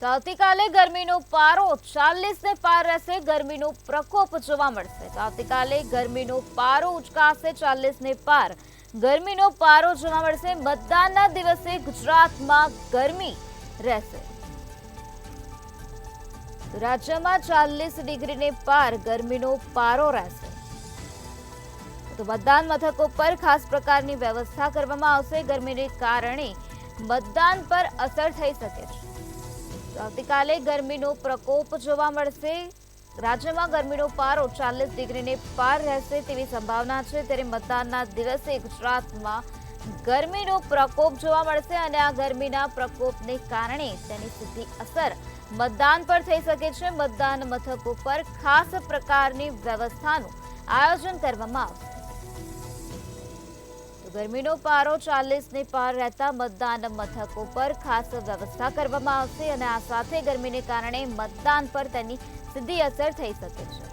તો આવતીકાલે ગરમીનો પારો 40 ને પાર રહેશે। ગરમીનો પ્રકોપ જોવા મળશે। તો આવતીકાલે ગરમીનો પારો ઉચકાશે 40 ને પાર। ગરમીનો પારો જોવા મળશે। મતદાનના દિવસે ગુજરાતમાં ગરમી રહેશે। રાજ્યમાં 40 ડિગ્રીને પાર ગરમીનો પારો રહેશે। તો મતદાન મથકો પર ખાસ પ્રકારની વ્યવસ્થા કરવામાં આવશે। ગરમીને કારણે મતદાન પર અસર થઈ શકે છે। આવતીકાલે ગરમીનો પ્રકોપ જોવા મળશે। રાજ્યમાં ગરમીનો પારો 40 ડિગ્રીને પાર રહેશે તેવી સંભાવના છે। ત્યારે મતદાનના દિવસે ગુજરાતમાં ગરમીનો પ્રકોપ જોવા મળશે અને આ ગરમીના પ્રકોપને કારણે તેની સીધી અસર મતદાન પર થઈ શકે છે। મતદાન મથકો પર ખાસ પ્રકારની વ્યવસ્થાનું આયોજન કરવામાં આવશે। ગરમીનો પારો 40 ને પાર રહેતા મતદાન મથકો પર ખાસ વ્યવસ્થા કરવામાં આવશે અને આ સાથે ગરમીને કારણે મતદાન પર તેની સીધી અસર થઈ શકે છે।